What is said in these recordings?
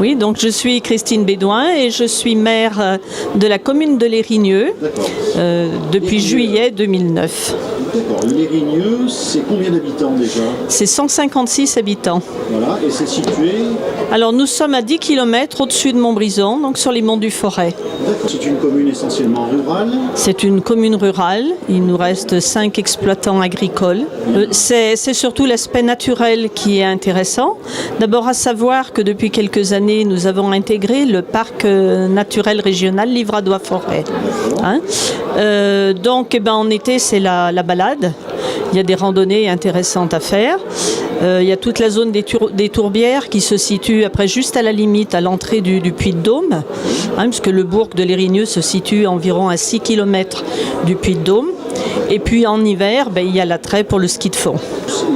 Oui, donc je suis Christine Bédouin et je suis maire de la commune de Lérigneux depuis juillet 2009. D'accord. Lérigneux, c'est combien d'habitants déjà? C'est 156 habitants. Voilà, et c'est situé? Alors nous sommes à 10 km au-dessus de Montbrison, donc sur les monts du Forêt. D'accord. C'est une commune essentiellement rurale? C'est une commune rurale, il nous reste 5 exploitants agricoles. C'est surtout l'aspect naturel qui est intéressant. D'abord à savoir que depuis quelques années, nous avons intégré le parc naturel régional Livradois-Forêt. Donc en été, c'est la balade. Il y a des randonnées intéressantes à faire. Il y a toute la zone des Tourbières qui se situe après juste à la limite à l'entrée du Puy-de-Dôme, puisque le bourg de Lérigneux se situe environ à 6 km du Puy-de-Dôme. Et puis en hiver, il y a l'attrait pour le ski de fond.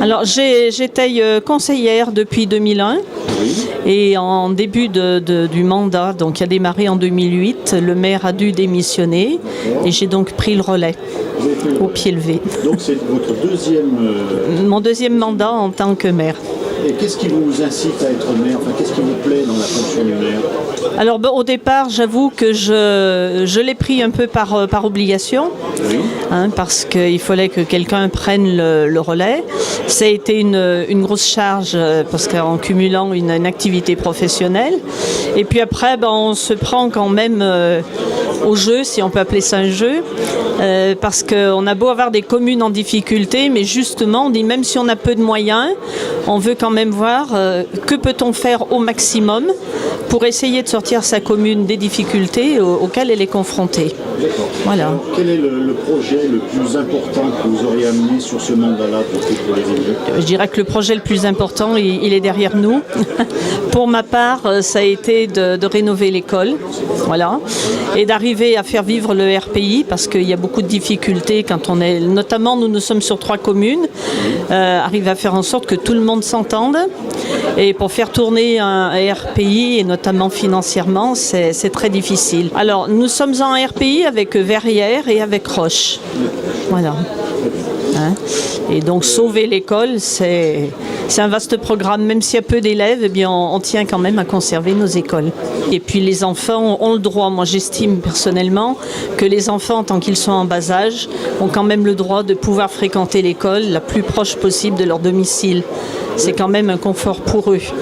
Alors j'étais conseillère depuis 2001 et en début du mandat, donc qui a démarré en 2008, le maire a dû démissionner et j'ai donc pris le relais au pied levé. Donc c'est votre deuxième... Mon deuxième mandat en tant que maire. Et qu'est-ce qui vous incite à être maire? Enfin, qu'est-ce qui vous plaît dans la fonction du maire? Alors au départ, j'avoue que je l'ai pris un peu par obligation, parce qu'il fallait que quelqu'un prenne le relais. Ça a été une grosse charge, parce qu'en cumulant une activité professionnelle. Et puis après, on se prend quand même au jeu, si on peut appeler ça un jeu, parce qu'on a beau avoir des communes en difficulté, mais justement, on dit même si on a peu de moyens, on veut quand même voir que peut-on faire au maximum pour essayer de sortir sa commune des difficultés auxquelles elle est confrontée. D'accord. Voilà. Alors, quel est le projet le plus important que vous auriez amené sur ce mandat-là pour Lérigneux? Je dirais que le projet le plus important, il est derrière nous. Pour ma part, ça a été de rénover l'école, voilà, et d'arriver à faire vivre le RPI, parce qu'il y a beaucoup de difficultés quand on est, notamment nous sommes sur 3 communes, arriver à faire en sorte que tout le monde s'entende. Et pour faire tourner un RPI, et notamment financièrement, c'est très difficile. Alors, nous sommes en RPI avec Verrières et avec Roche. Voilà. Et donc, sauver l'école, c'est un vaste programme. Même s'il y a peu d'élèves, on tient quand même à conserver nos écoles. Et puis, les enfants ont le droit, moi j'estime personnellement, que les enfants, tant qu'ils sont en bas âge, ont quand même le droit de pouvoir fréquenter l'école la plus proche possible de leur domicile. C'est quand même un confort pour eux.